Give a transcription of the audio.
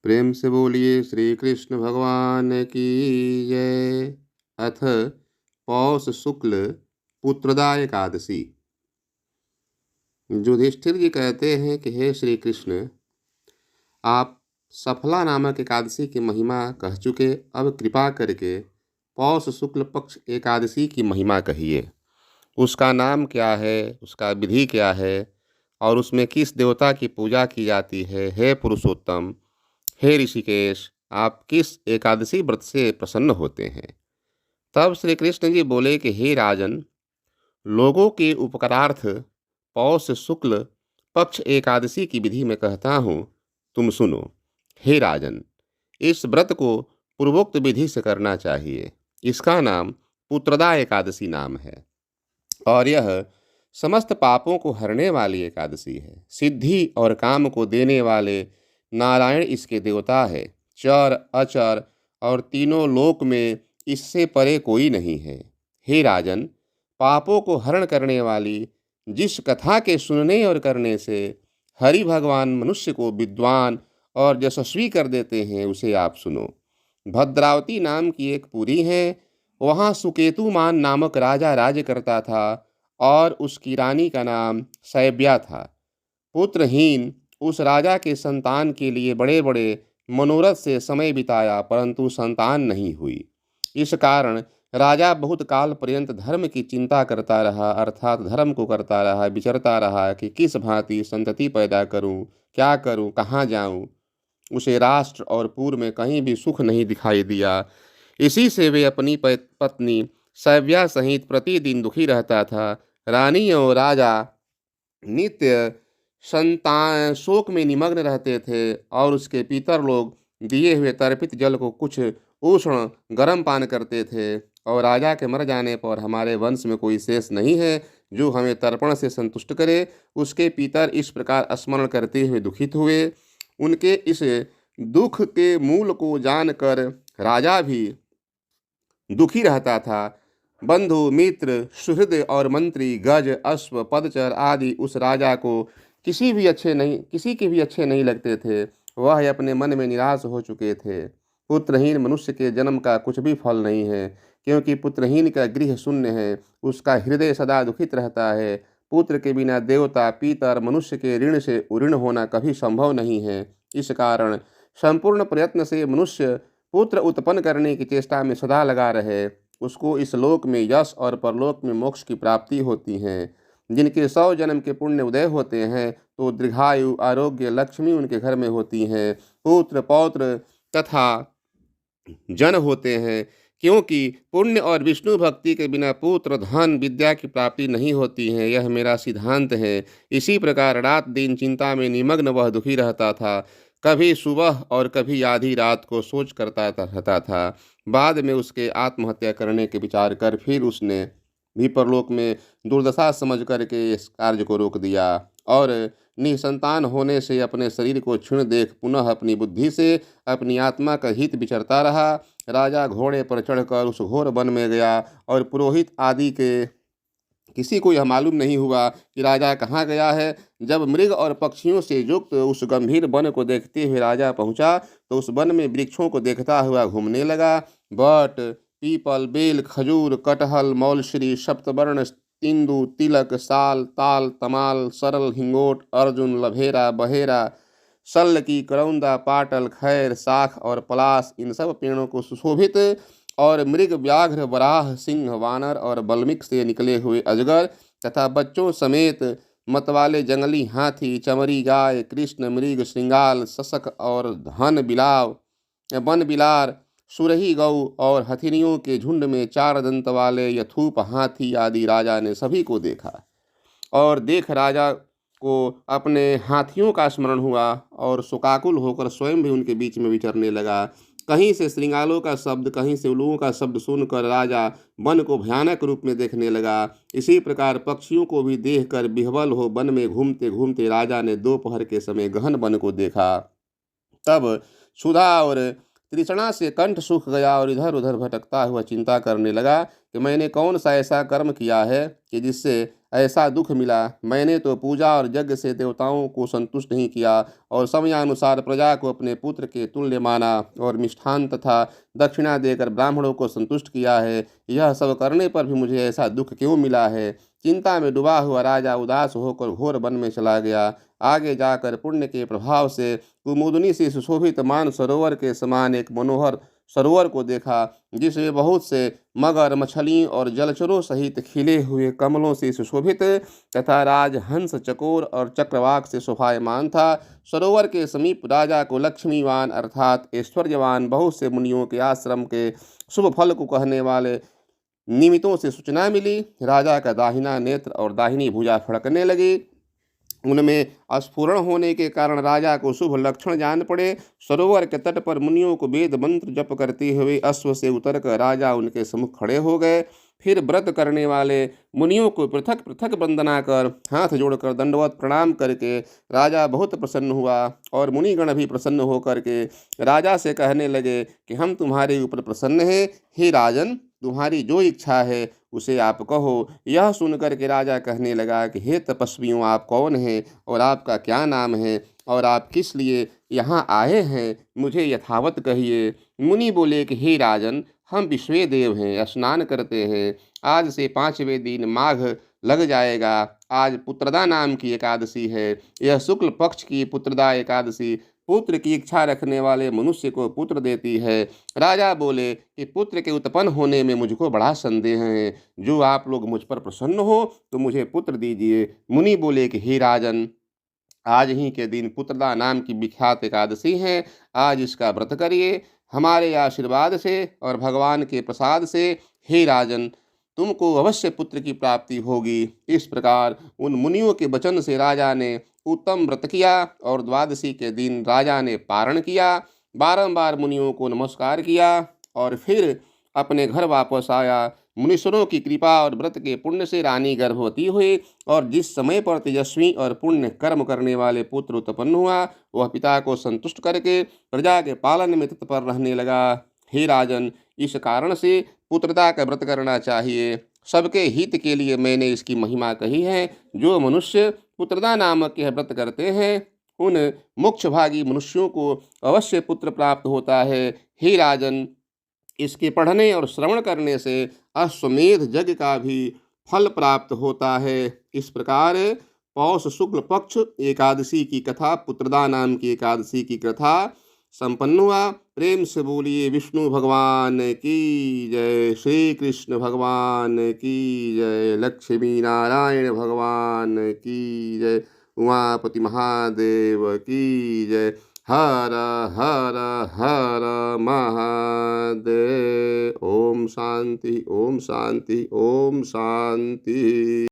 प्रेम से बोलिए श्री कृष्ण भगवान की जय। अथ पौष शुक्ल पुत्रदा एकादशी। युधिष्ठिर जी कहते हैं कि हे श्री कृष्ण, आप सफला नामक एकादशी की महिमा कह चुके, अब कृपा करके पौष शुक्ल पक्ष एकादशी की महिमा कहिए। उसका नाम क्या है, उसका विधि क्या है और उसमें किस देवता की पूजा की जाती है। हे पुरुषोत्तम, हे ऋषिकेश, आप किस एकादशी व्रत से प्रसन्न होते हैं। तब श्री कृष्ण जी बोले कि हे राजन, लोगों के उपकारार्थ पौष शुक्ल पक्ष एकादशी की विधि में कहता हूँ, तुम सुनो। हे राजन, इस व्रत को पूर्वोक्त विधि से करना चाहिए। इसका नाम पुत्रदा एकादशी नाम है और यह समस्त पापों को हरने वाली एकादशी है। सिद्धि और काम को देने वाले नारायण इसके देवता है। चर अचर और तीनों लोक में इससे परे कोई नहीं है। हे राजन, पापों को हरण करने वाली जिस कथा के सुनने और करने से हरि भगवान मनुष्य को विद्वान और यशस्वी कर देते हैं, उसे आप सुनो। भद्रावती नाम की एक पुरी है, वहाँ सुकेतुमान नामक राजा राज्य करता था और उसकी रानी का नाम सैब्या था। पुत्रहीन उस राजा के संतान के लिए बड़े बड़े मनोरथ से समय बिताया, परंतु संतान नहीं हुई। इस कारण राजा बहुत काल पर्यंत धर्म की चिंता करता रहा, अर्थात धर्म को करता रहा, विचरता रहा कि किस भांति संतति पैदा करूं, क्या करूं, कहाँ जाऊं। उसे राष्ट्र और पूर्व में कहीं भी सुख नहीं दिखाई दिया। इसी से वे अपनी पत्नी सैव्या सहित प्रतिदिन दुखी रहता था। रानी और राजा नित्य संतान शोक में निमग्न रहते थे और उसके पितर लोग दिए हुए तर्पित जल को कुछ उष्ण गर्म पान करते थे। और राजा के मर जाने पर हमारे वंश में कोई शेष नहीं है जो हमें तर्पण से संतुष्ट करे। उसके पितर इस प्रकार स्मरण करते हुए दुखित हुए। उनके इस दुख के मूल को जानकर राजा भी दुखी रहता था। बंधु मित्र सुहृद और मंत्री गज अश्व पदचर आदि उस राजा को किसी के भी अच्छे नहीं लगते थे। वह अपने मन में निराश हो चुके थे। पुत्रहीन मनुष्य के जन्म का कुछ भी फल नहीं है, क्योंकि पुत्रहीन का गृह शून्य है, उसका हृदय सदा दुखित रहता है। पुत्र के बिना देवता पितर मनुष्य के ऋण से उऋण होना कभी संभव नहीं है। इस कारण संपूर्ण प्रयत्न से मनुष्य पुत्र उत्पन्न करने की चेष्टा में सदा लगा रहे, उसको इस लोक में यश और परलोक में मोक्ष की प्राप्ति होती है। जिनके 100 जन्म के पुण्य उदय होते हैं तो दीर्घायु आरोग्य लक्ष्मी उनके घर में होती हैं, पुत्र पौत्र तथा जन होते हैं। क्योंकि पुण्य और विष्णु भक्ति के बिना पुत्र धन विद्या की प्राप्ति नहीं होती है, यह मेरा सिद्धांत है। इसी प्रकार रात दिन चिंता में निमग्न वह दुखी रहता था। कभी सुबह और कभी आधी रात को सोच करता रहता था। बाद में उसके आत्महत्या करने के विचार कर फिर उसने भी परलोक में दुर्दशा समझ करके इस कार्य को रोक दिया और निसंतान होने से अपने शरीर को क्षीण देख पुनः अपनी बुद्धि से अपनी आत्मा का हित विचरता रहा। राजा घोड़े पर चढ़कर उस घोर वन में गया और पुरोहित आदि के किसी को यह मालूम नहीं हुआ कि राजा कहाँ गया है। जब मृग और पक्षियों से युक्त उस गंभीर वन को देखते हुए राजा पहुँचा तो उस वन में वृक्षों को देखता हुआ घूमने लगा। बट पीपल बेल खजूर कटहल मौलश्री सप्तवर्ण तिंदु तिलक साल ताल तमाल सरल हिंगोट अर्जुन लभेरा बहेरा सल की करौंदा पाटल खैर साख और पलाश, इन सब पेड़ों को सुशोभित और मृग व्याघ्र वराह सिंह वानर और बल्मिक से निकले हुए अजगर तथा बच्चों समेत मतवाले जंगली हाथी चमरी गाय कृष्ण मृग श्रृंगाल सशक और धन बिलाव वन बिलार सुरही गौ और हथिनियों के झुंड में 4 दंत वाले यथूप हाथी आदि राजा ने सभी को देखा। और देख राजा को अपने हाथियों का स्मरण हुआ और शोकाकुल होकर स्वयं भी उनके बीच में विचरने लगा। कहीं से श्रृंगालों का शब्द, कहीं से उल्लुओं का शब्द सुनकर राजा वन को भयानक रूप में देखने लगा। इसी प्रकार पक्षियों को भी देखकर विह्वल हो वन में घूमते घूमते राजा ने दोपहर के समय गहन वन को देखा। तब क्षुधा और तृष्णा से कंठ सूख गया और इधर उधर भटकता हुआ चिंता करने लगा कि मैंने कौन सा ऐसा कर्म किया है कि जिससे ऐसा दुख मिला। मैंने तो पूजा और यज्ञ से देवताओं को संतुष्ट नहीं किया और समयानुसार प्रजा को अपने पुत्र के तुल्य माना और मिष्ठान तथा दक्षिणा देकर ब्राह्मणों को संतुष्ट किया है। यह सब करने पर भी मुझे ऐसा दुख क्यों मिला है? चिंता में डूबा हुआ राजा उदास होकर घोर वन में चला गया। आगे जाकर पुण्य के प्रभाव से कुमुदनी से सुशोभित मानसरोवर के समान एक मनोहर सरोवर को देखा, जिसमें बहुत से मगर, मछली और जलचरों सहित खिले हुए कमलों से सुशोभित तथा राजहंस, चकोर और चक्रवाक से शोभायमान था। सरोवर के समीप राजा को लक्ष्मीवान अर्थात ऐश्वर्यवान बहुत से मुनियों के आश्रम के शुभ फल को कहने वाले निमित्तों से सूचना मिली। राजा का दाहिना नेत्र और दाहिनी भुजा फड़कने लगी। उनमें स्फुरण होने के कारण राजा को शुभ लक्षण जान पड़े। सरोवर के तट पर मुनियों को वेद मंत्र जप करते हुए अश्व से उतरकर राजा उनके सम्मुख खड़े हो गए। फिर व्रत करने वाले मुनियों को पृथक पृथक वंदना कर हाथ जोड़कर दंडवत प्रणाम करके राजा बहुत प्रसन्न हुआ और मुनिगण भी प्रसन्न होकर के राजा से कहने लगे कि हम तुम्हारे ऊपर प्रसन्न हैं। हे राजन, तुम्हारी जो इच्छा है उसे आप कहो। यह सुनकर के राजा कहने लगा कि हे तपस्वियों, आप कौन हैं और आपका क्या नाम है और आप किस लिए यहाँ आए हैं, मुझे यथावत कहिए। मुनि बोले कि हे राजन, हम विश्वे देव हैं, स्नान करते हैं। आज से 5वें दिन माघ लग जाएगा। आज पुत्रदा नाम की एकादशी है। यह शुक्ल पक्ष की पुत्रदा एकादशी पुत्र की इच्छा रखने वाले मनुष्य को पुत्र देती है। राजा बोले कि पुत्र के उत्पन्न होने में मुझको बड़ा संदेह है। जो आप लोग मुझ पर प्रसन्न हो तो मुझे पुत्र दीजिए। मुनि बोले कि हे राजन, आज ही के दिन पुत्रदा नाम की विख्यात एकादशी है। आज इसका व्रत करिए। हमारे आशीर्वाद से और भगवान के प्रसाद से हे राजन, तुमको अवश्य पुत्र की प्राप्ति होगी। इस प्रकार उन मुनियों के वचन से राजा ने उत्तम व्रत किया और द्वादशी के दिन राजा ने पारण किया, बारंबार मुनियों को नमस्कार किया और फिर अपने घर वापस आया। मुनीश्वरों की कृपा और व्रत के पुण्य से रानी गर्भवती हुई और जिस समय पर तेजस्वी और पुण्य कर्म करने वाले पुत्र उत्पन्न हुआ, वह पिता को संतुष्ट करके प्रजा के पालन में तत्पर रहने लगा। हे राजन, इस कारण से पुत्रता का व्रत करना चाहिए। सबके हित के लिए मैंने इसकी महिमा कही है। जो मनुष्य पुत्रदा नामक यह व्रत करते हैं, उन मोक्षभागी मनुष्यों को अवश्य पुत्र प्राप्त होता है। हे राजन, इसके पढ़ने और श्रवण करने से अश्वमेध यज्ञ का भी फल प्राप्त होता है। इस प्रकार पौष शुक्ल पक्ष एकादशी की कथा, पुत्रदा नाम की एकादशी की कथा संपन्न हुआ। प्रेम से बोलिए विष्णु भगवान की जय, श्री कृष्ण भगवान की जय, लक्ष्मी नारायण भगवान की जय, उमापति महादेव की जय। हर हर हर महादेव। ओम शांति, ओम शांति, ओम शांति।